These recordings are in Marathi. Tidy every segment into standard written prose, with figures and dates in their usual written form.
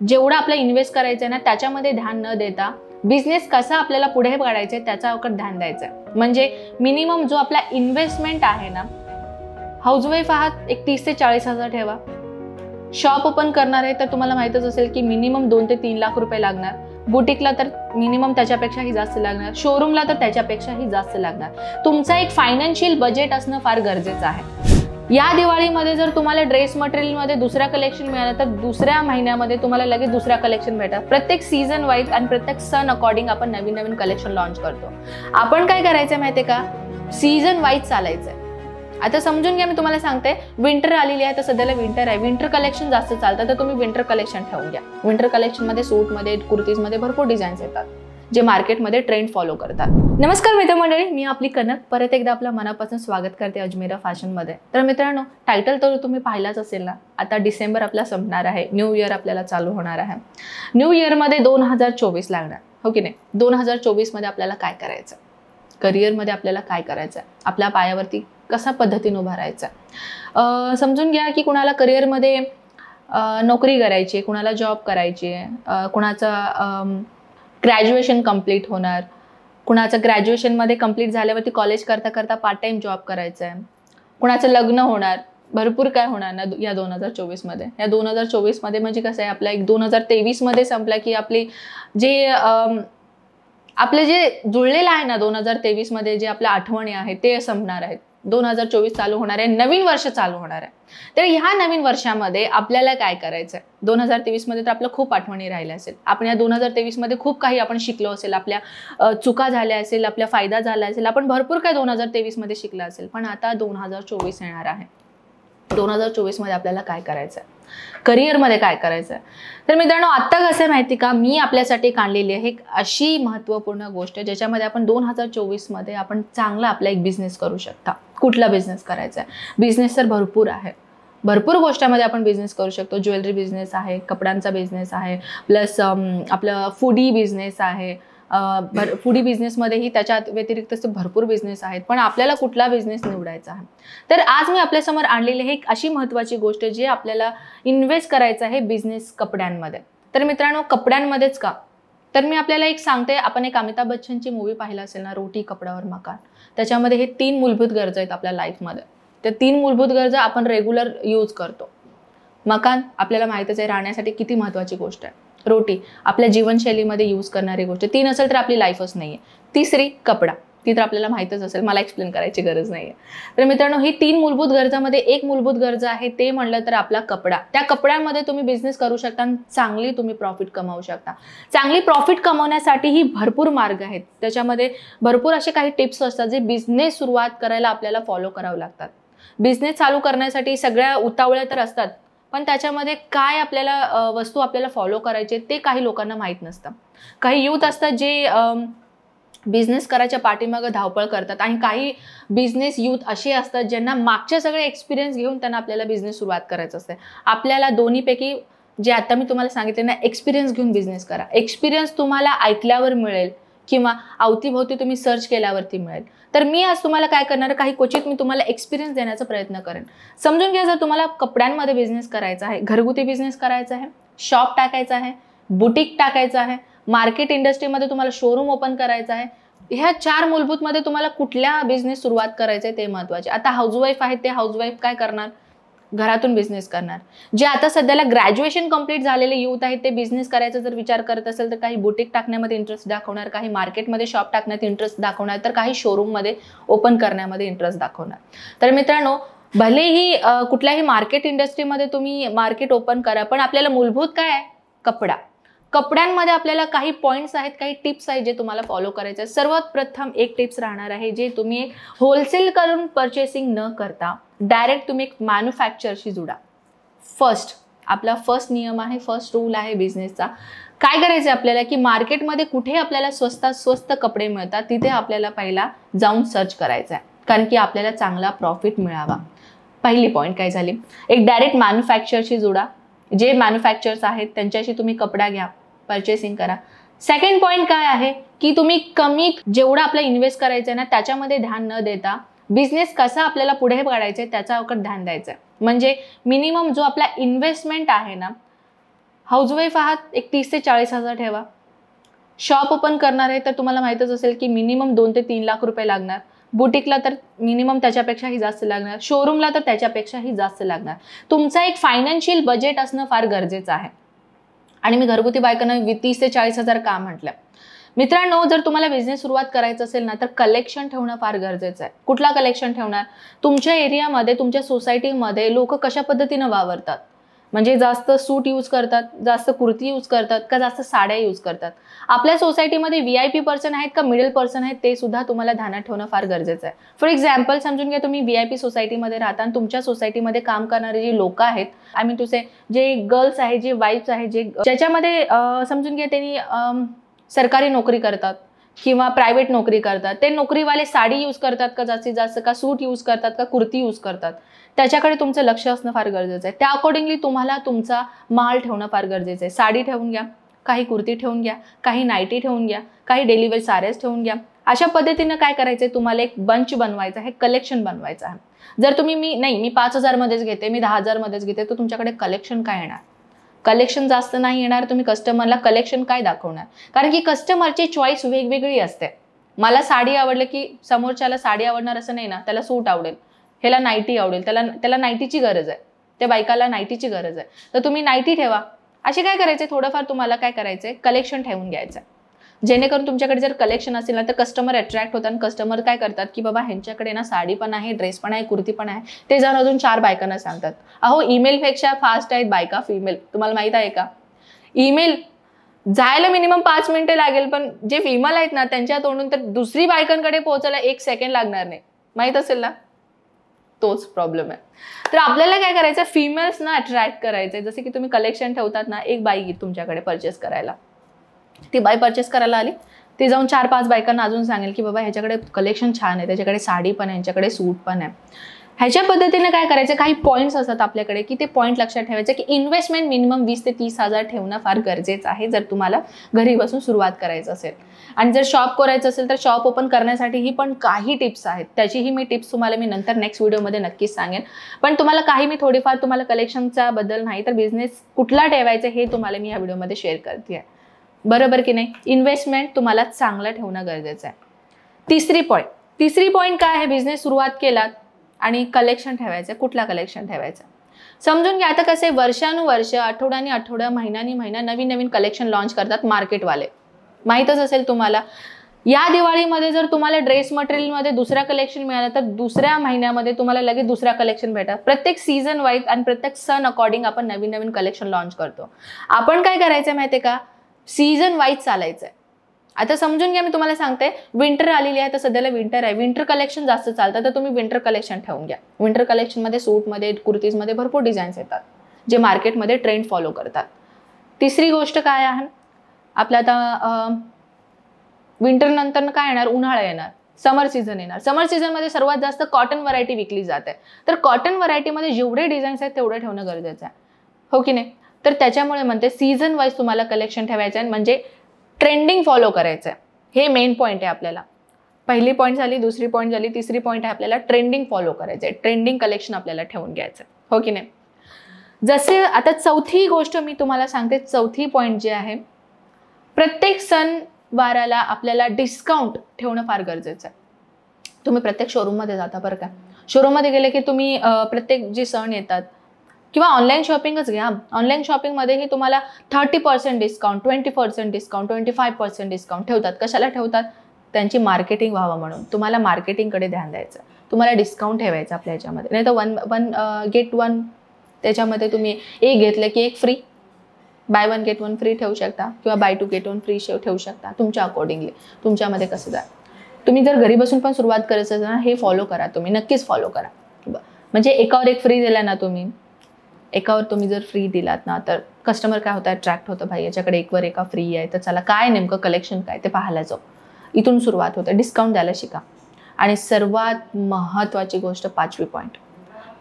जेवढा आपला इन्व्हेस्ट करायचं आहे ना त्याच्यामध्ये ध्यान न देता बिझनेस कसा आपल्याला पुढे वाढायचा आहे त्याच्यावर ध्यान द्यायचं आहे. म्हणजे मिनिमम जो आपला इन्व्हेस्टमेंट आहे ना, हाऊसवाईफ आहात एक 30 ते 40 हजार ठेवा. शॉप ओपन करणार आहे तर तुम्हाला माहितच असेल की मिनिमम 2 ते 3 लाख रुपये लागणार. बुटीकला तर मिनिमम त्याच्यापेक्षाही जास्त लागणार. शोरूमला तर त्याच्यापेक्षाही जास्त लागणार. तुमचा एक फायनान्शियल बजेट असणं फार गरजेचं आहे. या दिवाळीमध्ये जर तुम्हाला ड्रेस मटेरियलमध्ये दुसरा कलेक्शन मिळालं तर दुसऱ्या महिन्यामध्ये तुम्हाला लगेच दुसरा कलेक्शन भेटणार. प्रत्येक सीझन वाईज आणि प्रत्येक सण अकॉर्डिंग आपण नवीन नवीन कलेक्शन लॉन्च करतो. आपण काय करायचं माहितीये का, सीझन वाईज चालायचंय. आता समजून घ्या, मी तुम्हाला सांगते, विंटर आलेली आहे तर सध्याला विंटर आहे, विंटर कलेक्शन जास्त चालतं तर तुम्ही विंटर कलेक्शन ठेवून घ्या. विंटर कलेक्शनमध्ये सूटमध्ये कुर्तीजमध्ये भरपूर डिझाईन्स येतात जे मार्केटमध्ये ट्रेंड फॉलो करतात. नमस्कार मित्रमंडळी, मी आपली कनक परत एकदा आपलं मनापासून स्वागत करते अजमेरा फॅशनमध्ये. तर मित्रांनो, टायटल तर तुम्ही पाहिलाच असेल ना. आता डिसेंबर आपला संपणार आहे, न्यू इयर आपल्याला चालू होणार आहे. न्यू इयरमध्ये 2024 लागणार, हो की नाही. 2024 आपल्याला काय करायचं, करिअरमध्ये आपल्याला काय करायचं, आपल्या पायावरती कसा पद्धतीने उभा राहायचा. समजून घ्या की कुणाला करिअरमध्ये नोकरी करायची, कुणाला जॉब करायची, कुणाचं ग्रॅज्युएशन कंप्लीट होणार, कुणाचं ग्रॅज्युएशनमध्ये कंप्लीट झाल्यावरती कॉलेज करता करता पार्ट टाइम जॉब करायचं आहे, कुणाचं लग्न होणार, भरपूर काय होणार ना या 2024 या 2024 म्हणजे कसं आहे, आपला एक 2023 संपला की आपले जे जुळलेलं आहे ना 2023 जे आपल्या आठवणी आहेत ते संपणार आहेत. 2024 चालू होणार आहे, नवीन वर्ष चालू होणार आहे. तर ह्या नवीन वर्षामध्ये आपल्याला काय करायचं आहे. 2023 तर आपलं खूप आठवणी राहिल्या असेल. आपण या 2023 खूप काही आपण शिकलो असेल, आपल्या चुका झाल्या असेल, आपल्या फायदा झाला असेल, आपण भरपूर काय 2023 शिकला असेल. पण आता 2024 येणार आहे. 2024 आपल्याला काय करायचं आहे, करिअरमध्ये काय करायचं आहे. तर मित्रांनो, आता कसं आहे माहिती का, मी आपल्यासाठी काढलेली आहे एक अशी महत्त्वपूर्ण गोष्ट ज्याच्यामध्ये आपण 2024 आपण चांगला आपला एक बिझनेस करू शकता. कुठला बिझनेस करायचा आहे, बिझनेस तर भरपूर आहे, भरपूर गोष्टींमध्ये आपण बिझनेस करू शकतो. ज्वेलरी बिझनेस आहे, कपड्यांचा बिझनेस आहे, प्लस आपलं फूडी बिझनेस आहे. फूडी बिझनेसमध्येही त्याच्या व्यतिरिक्त भरपूर बिझनेस आहेत. पण आपल्याला कुठला बिझनेस निवडायचा आहे. तर आज मी आपल्यासमोर आणलेली आहे एक अशी महत्त्वाची गोष्ट जे आपल्याला इन्व्हेस्ट करायचं आहे बिझनेस कपड्यांमध्ये. तर मित्रांनो, कपड्यांमध्येच का, तर मी आपल्याला एक सांगते, आपण एक अमिताभ बच्चनची मूवी पाहिला असेल ना, रोटी कपड्यावर मकान. त्याच्यामध्ये हे 3 मूलभूत गरजा आहेत आपल्या लाईफमध्ये. त्या 3 मूलभूत गरजा आपण रेग्युलर यूज करतो. मकान आपल्याला माहितच आहे राहण्यासाठी किती महत्त्वाची गोष्ट आहे. रोटी आपल्या जीवनशैलीमध्ये यूज करणारी गोष्ट. 3 असेल तर आपली लाईफच नाही आहे. तिसरी कपडा, ती तर आपल्याला माहितच असेल, मला एक्सप्लेन करायची गरज नाही आहे. तर मित्रांनो, ही 3 मूलभूत गरजामध्ये एक मूलभूत गरज आहे ते म्हणलं तर आपला कपडा. त्या कपड्यांमध्ये तुम्ही बिझनेस करू शकता आणि चांगली तुम्ही प्रॉफिट कमावू शकता. चांगली प्रॉफिट कमावण्यासाठीही भरपूर मार्ग आहेत. त्याच्यामध्ये भरपूर असे काही टिप्स असतात जे बिझनेस सुरुवात करायला आपल्याला फॉलो करावं लागतात. बिझनेस चालू करण्यासाठी सगळ्या उतावळ्या तर असतात, पण त्याच्यामध्ये काय आपल्याला वस्तू आपल्याला फॉलो करायचे ते काही लोकांना माहीत नसतं. काही यूथ असतात जे बिझनेस करायच्या पाठीमागे धावपळ करतात आणि काही बिझनेस यूथ असे असतात ज्यांना मागचे सगळे एक्सपिरियन्स घेऊन त्यांना आपल्याला बिझनेस सुरुवात करायचं असते. आपल्याला दोन्हीपैकी जे आता मी तुम्हाला सांगितले ना, एक्सपिरियन्स घेऊन बिझनेस करा. एक्सपिरियन्स तुम्हाला ऐकल्यावर मिळेल किंवा अवतीभोवती तुम्ही सर्च केल्यावरती मिळेल. तर मी आज तुम्हाला काय करणार, काही क्वचित मी तुम्हाला एक्सपिरियन्स देण्याचा प्रयत्न करेन. समजून घ्या, जर तुम्हाला कपड्यांमध्ये बिझनेस करायचा आहे, घरगुती बिझनेस करायचा आहे, शॉप टाकायचा आहे, बुटीक टाकायचं आहे, मार्केट इंडस्ट्रीमध्ये तुम्हाला शोरूम ओपन करायचं आहे, ह्या 4 मूलभूतमध्ये तुम्हाला कुठल्या बिझनेस सुरुवात करायचं आहे ते महत्त्वाचे. आता हाऊसवाईफ आहेत ते हाऊसवाईफ काय करणार, घरातून बिझनेस करणार. जे आता सध्याला ग्रॅज्युएशन कंप्लीट झालेले यूथ आहेत ते बिझनेस करायचा जर विचार करत असेल तर काही बुटीक टाकण्यामध्ये इंटरेस्ट दाखवणार, काही मार्केटमध्ये शॉप टाकण्यात इंटरेस्ट दाखवणार, तर काही शोरूममध्ये ओपन करण्यामध्ये इंटरेस्ट दाखवणार. तर मित्रांनो, भलेही कुठल्याही मार्केट इंडस्ट्रीमध्ये तुम्ही मार्केट ओपन करा, पण आपल्याला मूलभूत काय आहे, कपडा. कपड्यांमध्ये आपल्याला काही पॉईंट्स आहेत, काही टिप्स आहेत जे तुम्हाला फॉलो करायचे आहेत. सर्वात प्रथम एक टिप्स राहणार आहे, जे तुम्ही होलसेल करून परचेसिंग न करता डायरेक्ट तुम्ही एक मॅन्युफॅक्चरशी जुडा. आपला फर्स्ट नियम आहे, फर्स्ट रूल आहे बिझनेसचा. काय करायचं आपल्याला की मार्केटमध्ये कुठे आपल्याला स्वस्तात स्वस्त कपडे मिळतात तिथे आपल्याला पहिला जाऊन सर्च करायचं आहे, कारण की आपल्याला चांगला प्रॉफिट मिळावा. पहिली पॉईंट काय झाली, एक डायरेक्ट मॅन्युफॅक्चरशी जुडा. जे मॅन्युफॅक्चरर्स आहेत त्यांच्याशी तुम्ही कपडा घ्या, परचेसिंग करा. सेकंड पॉईंट काय आहे की तुम्ही कमी जेवढा आपला इन्व्हेस्ट करायचं आहे ना त्याच्यामध्ये ध्यान न देता बिझनेस कसा आपल्याला पुढे वाढायचा आहे त्याच्यावर ध्यान द्यायचं आहे. म्हणजे मिनिमम जो आपला इन्व्हेस्टमेंट आहे ना, हाऊसवाईफ आहात, एक 30 ते 40,000 ठेवा. शॉप ओपन करणार आहे तर तुम्हाला माहीतच असेल की मिनिमम 2 ते 3 लाख रुपये लागणार. बुटीकला तर मिनिमम त्याच्यापेक्षाही जास्त लागणार. शोरूमला तर त्याच्यापेक्षाही जास्त लागणार. तुमचा एक फायनान्शियल बजेट असणं फार गरजेचं आहे. आणि मी घरगुती बायकांना 30 ते 40,000 का म्हटलं. मित्रांनो, जर तुम्हाला बिझनेस सुरुवात करायचं असेल ना तर कलेक्शन ठेवणं फार गरजेचं आहे. कुठला कलेक्शन ठेवणार? तुमच्या एरियामध्ये, तुमच्या सोसायटीमध्ये लोक कशा पद्धतीनं वावरतात, म्हणजे जास्त सूट यूज करतात, जास्त कुर्ती यूज करतात का जास्त साड्या यूज करतात. आपल्या सोसायटीमध्ये VIP पर्सन आहेत का मिडल पर्सन आहेत ते सुद्धा तुम्हाला ध्यानात ठेवणं फार गरजेचं आहे. फॉर एक्झाम्पल समजून घ्या, तुम्ही VIP सोसायटीमध्ये राहता आणि तुमच्या सोसायटीमध्ये काम करणारे जे लोक आहेत, आय मीन टू से जे गर्ल्स आहेत, जे वाईफ्स आहेत, ज्याच्यामध्ये समजून घ्या त्यांनी सरकारी नोकरी करतात किंवा प्रायव्हेट नोकरी करतात, ते नोकरीवाले साडी यूज करतात का जास्तीत जास्त, का सूट यूज करतात का कुर्ती यूज करतात, त्याच्याकडे तुमचं लक्ष असणं फार गरजेचं आहे. त्या अकॉर्डिंगली तुम्हाला तुमचा माल ठेवणं फार गरजेचं आहे. साडी ठेवून घ्या, काही कुर्ती ठेवून घ्या, काही नाईटी ठेवून घ्या, काही डेली वेअर साड्याच ठेवून घ्या. अशा पद्धतीनं काय करायचंय, तुम्हाला एक बंच बनवायचं आहे, कलेक्शन बनवायचं आहे. जर तुम्ही मी 5,000 मध्येच घेते, मी 10,000 मध्येच घेते, तर तुमच्याकडे कलेक्शन काय येणार? कलेक्शन जास्त नाही येणार. तुम्ही कस्टमरला कलेक्शन काय दाखवणार? कारण की कस्टमरची चॉईस वेगवेगळी असते. मला साडी आवडली की समोरच्याला साडी आवडणार असं नाही ना, त्याला सूट आवडेल, ह्याला नाईटी आवडेल, त्याला नाईटीची गरज आहे, त्या बायकाला नाईटीची गरज आहे, तर तुम्ही नाईटी ठेवा. असे काय करायचे, थोडंफार तुम्हाला काय करायचंय, कलेक्शन ठेवून घ्यायचं, जेणेकरून तुमच्याकडे जर कलेक्शन असेल ना तर कस्टमर अट्रॅक्ट होतात. कस्टमर काय करतात की बाबा ह्यांच्याकडे ना साडी पण आहे, ड्रेस पण आहे, कुर्ती पण आहे, ते जाऊन अजून 4 बायकांना सांगतात. अहो, ईमेलपेक्षा फास्ट आहेत बायका फिमेल, तुम्हाला माहित आहे का? ईमेल जायला मिनिमम 5 मिनिटं लागेल, पण जे फिमेल आहेत ना त्यांच्या तोंडून तर दुसरी बायकांकडे पोहोचायला 1 सेकंड लागणार नाही. माहित असेल ना, तोच प्रॉब्लेम आहे. तर आपल्याला काय करायचं, फिमेल्सना अट्रॅक्ट करायचंय. जसे की तुम्ही कलेक्शन ठेवतात ना, एक बाई येईल तुमच्याकडे परचेस करायला, ती बाई परचेस करायला आली, ती जाऊन 4-5 बायकांना अजून सांगेल की बाबा ह्याच्याकडे कलेक्शन छान आहे, त्याच्याकडे साडी पण आहे, ह्याच्याकडे सूट पण आहे. ह्याच्या पद्धतीने काय करायचं, काही पॉईंट्स असतात आपल्याकडे की ते पॉईंट लक्षात ठेवायचे की इन्व्हेस्टमेंट मिनिमम 20 ते 30,000 ठेवणं फार गरजेचं आहे जर तुम्हाला घरी बसून सुरुवात करायचं असेल. आणि जर शॉप करायचं असेल तर शॉप ओपन करण्यासाठीही पण काही टिप्स आहेत, त्याचीही मी टिप्स तुम्हाला नंतर नेक्स्ट व्हिडिओमध्ये नक्कीच सांगेन. पण तुम्हाला काही मी थोडीफार तुम्हाला कलेक्शनच्या बद्दल नाही तर बिझनेस कुठला ठेवायचा हे तुम्हाला मी या व्हिडिओमध्ये शेअर करते, बरोबर की नाही. इन्व्हेस्टमेंट तुम्हाला चांगलं ठेवणं गरजेचं आहे. तिसरी पॉईंट काय आहे, बिझनेस सुरुवात केलात आणि कलेक्शन ठेवायचं. कुठला कलेक्शन ठेवायचा समजून घ्या. आता कसे वर्षानुवर्ष, आठवड्यानी आठवडा, महिन्यानी महिना नवीन कलेक्शन लॉन्च करतात मार्केटवाले, माहीतच असेल तुम्हाला. या दिवाळीमध्ये जर तुम्हाला ड्रेस मटेरियलमध्ये दुसरा कलेक्शन मिळालं तर दुसऱ्या महिन्यामध्ये तुम्हाला लगेच दुसरा कलेक्शन भेटतात. प्रत्येक सीझन वाईज आणि प्रत्येक सण अकॉर्डिंग आपण नवीन कलेक्शन लॉन्च करतो. आपण काय करायचं माहिती आहे का, सीझन वाईज चालायचं आहे. आता समजून घ्या, मी तुम्हाला सांगते, विंटर आलेली आहे तर सध्याला विंटर आहे, विंटर कलेक्शन जास्त चालतं, तर तुम्ही विंटर कलेक्शन ठेवून घ्या. विंटर कलेक्शनमध्ये सूटमध्ये, कुर्तीजमध्ये भरपूर डिझाईन्स येतात जे मार्केटमध्ये ट्रेंड फॉलो करतात. तिसरी गोष्ट काय आहे, आपल्या आता विंटर नंतर काय येणार, उन्हाळा येणार, समर सीझन येणार. समर सीझनमध्ये सर्वात जास्त कॉटन व्हरायटी विकली जाते, तर कॉटन व्हरायटीमध्ये जेवढे डिझाईन्स आहेत तेवढे ठेवणं गरजेचं आहे, हो की नाही. तर त्याच्यामुळे म्हणते सीझन वाईज तुम्हाला कलेक्शन ठेवायचं आहे, म्हणजे ट्रेंडिंग फॉलो करायचं आहे. हे मेन पॉईंट आहे आपल्याला. पहिली पॉईंट झाली, दुसरी पॉईंट झाली, तिसरी पॉईंट आहे आपल्याला ट्रेंडिंग फॉलो करायचं आहे, ट्रेंडिंग कलेक्शन आपल्याला ठेवून घ्यायचं आहे, हो की नाही. जसे आता चौथी गोष्ट मी तुम्हाला सांगते, चौथी पॉईंट जे आहे, प्रत्येक सण वाराला आपल्याला डिस्काउंट ठेवणं फार गरजेचं आहे. तुम्ही प्रत्येक शोरूममध्ये जाता बरं का, शोरूममध्ये गेले की तुम्ही प्रत्येक जे सण येतात किंवा ऑनलाईन शॉपिंगच घ्या, ऑनलाईन शॉपिंगमध्येही तुम्हाला 30% डिस्काउंट, 20% डिस्काउंट, 25% डिस्काउंट ठेवतात. कशाला ठेवतात, त्यांची मार्केटिंग व्हावं म्हणून. तुम्हाला मार्केटिंगकडे ध्यान द्यायचं, तुम्हाला डिस्काउंट ठेवायचं आपल्या ह्याच्यामध्ये. नाही तर वन गेट वन, त्याच्यामध्ये तुम्ही एक घेतलं की एक फ्री, बाय 1 गेट 1 फ्री ठेवू शकता किंवा बाय 2 गेट 1 फ्री ठेवू शकता, तुमच्या अकॉर्डिंगली. तुमच्यामध्ये कसं जाय, तुम्ही जर घरी बसून पण सुरुवात करायचं असेल ना, हे फॉलो करा, तुम्ही नक्कीच फॉलो करा. म्हणजे एकावर एक फ्री दिला ना तुम्ही, एकावर तुम्ही जर फ्री दिलात ना तर कस्टमर काय होतं, अट्रॅक्ट होतं, भाई याच्याकडे एकवर एका फ्री आहे, तर चला काय नेमकं कलेक्शन काय ते पाहायला जाऊ. इथून सुरुवात होते. डिस्काउंट द्यायला शिका. आणि सर्वात महत्त्वाची गोष्ट, 5वी पॉईंट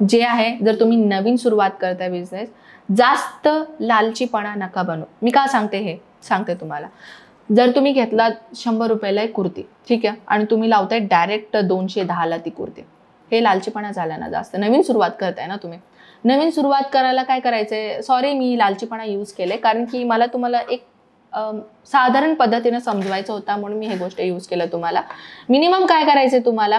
जे आहे, जर तुम्ही नवीन सुरुवात करताय बिझनेस, जास्त लालचीपणा नका बनू. मी का सांगते हे सांगते तुम्हाला. जर तुम्ही घेतला 100 रुपयाला एक कुर्ती, ठीक आहे, आणि तुम्ही लावताय डायरेक्ट 210ला ती कुर्ती, हे लालचीपणा झाला ना जास्त. नवीन सुरुवात करताय ना तुम्ही, नवीन सुरुवात करायला काय करायचंय, सॉरी मी लालचीपणा यूज केले, कारण की मला तुम्हाला एक साधारण पद्धतीनं समजवायचं होता म्हणून मी हे गोष्ट यूज केलं तुम्हाला. मिनिमम काय करायचंय तुम्हाला,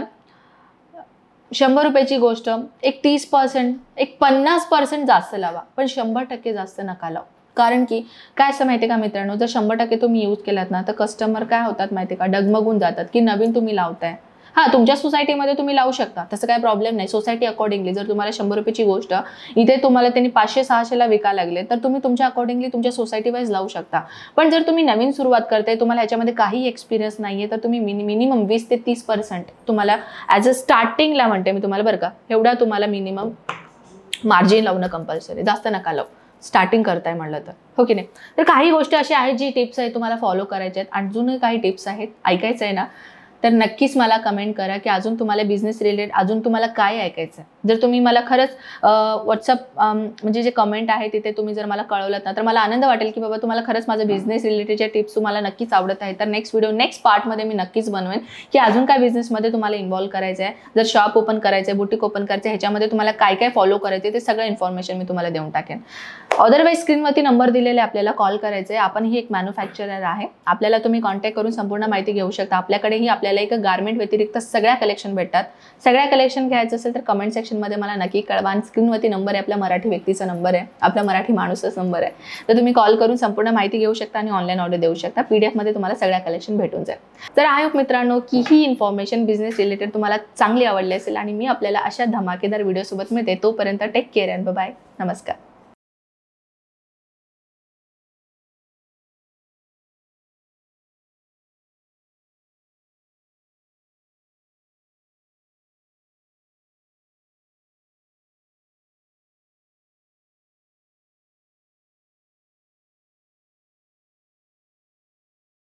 100 रुपयाची गोष्ट एक 30%, एक 50% जास्त लावा, पण 100% जास्त नका लावू. कारण की काय असं माहिती आहे का मित्रांनो, जर 100% तुम्ही यूज केलात ना तर कस्टमर काय होतात माहिती आहे का, डगमगून जातात की नवीन तुम्ही लावताय. हां, तुमच्या सोसायटीमध्ये तुम्ही लावू शकता, तसं काय प्रॉब्लेम नाही. सोसायटी अकॉर्डिंगली जर तुम्हाला 100 रुपयाची गोष्ट इथे तुम्हाला त्यांनी 500-600ला विकायला लागले तर तुम्ही तुमच्या अकॉर्डिंगली तुमच्या सोसायटी वाईज लावू शकता. पण जर तुम्ही नवीन सुरुवात करताय, तुम्हाला ह्याच्यामध्ये काही एक्सपिरियन्स नाहीये, तर तुम्ही मिनिमम 20 ते 30% तुम्हाला ॲज अ स्टार्टिंगला म्हणते मी तुम्हाला बरं का, एवढा तुम्हाला मिनिमम मार्जिन लावणं कंपल्सरी, जास्त नका लावू स्टार्टिंग करताय म्हणलं तर, हो की नाही. तर काही गोष्टी अशा आहेत जी टिप्स आहेत तुम्हाला फॉलो करायच्या आहेत. अजूनही काही टिप्स आहेत, ऐकायचं आहे ना तर नक्कीच मला कमेंट करा की अजून तुम्हाला बिझनेस रिलेटेड अजून तुम्हाला काय ऐकायचं आहे. जर तुम्ही मला खरंच व्हॉट्सअप म्हणजे जे कमेंट आहे तिथे तुम्ही जर मला कळवलं ना तर मला आनंद वाटेल की बाबा तुम्हाला खरंच माझं बिझनेस रिलेटेडच्या टिप्स तुम्हाला नक्कीच आवडत आहे. तर नेक्स्ट व्हिडिओ नेक्स्ट पार्टमध्ये मी नक्कीच बनवेन की अजून काय बिझनेसमध्ये तुम्हाला इन्व्हॉल्व करायचं आहे. जर शॉप ओपन करायचं आहे, बुटीक ओपन करायचं आहे, ह्याच्यामध्ये तुम्हाला काय काय फॉलो करायचं आहे ते सगळं इन्फॉर्मेशन मी तुम्हाला देऊन टाकेन. अदरवाईज स्क्रीनवरती नंबर दिलेले आपल्याला कॉल करायचे आहे. आपण ही एक मॅन्युफॅक्चरर आहे, आपल्याला तुम्ही कॉन्टॅक्ट करून संपूर्ण माहिती घेऊ शकता. आपल्याकडेही आपल्याला एक गारमेंट व्यतिरिक्त सगळ्या कलेक्शन भेटतात. सगळ्या कलेक्शन घ्यायचं असेल तर कमेंट सेक्शनमध्ये मला नक्की कळवा. आणि स्क्रीनवरती नंबर आहे, आपल्या मराठी व्यक्तीचा नंबर आहे, आपल्या मराठी माणूसचा नंबर आहे. तर तुम्ही कॉल करून संपूर्ण माहिती घेऊ शकता आणि ऑनलाईन ऑर्डर देऊ शकता. PDF मध्ये तुम्हाला सगळ्या कलेक्शन भेटून जाईल. तर आय होप मित्रांनो की ही इन्फॉर्मेशन बिझनेस रिलेटेड तुम्हाला चांगली आवडली असेल आणि मी आपल्याला अशा धमाकेदार व्हिडिओसोबत मिळते. तोपर्यंत टेक केअर अँड बाय. नमस्कार.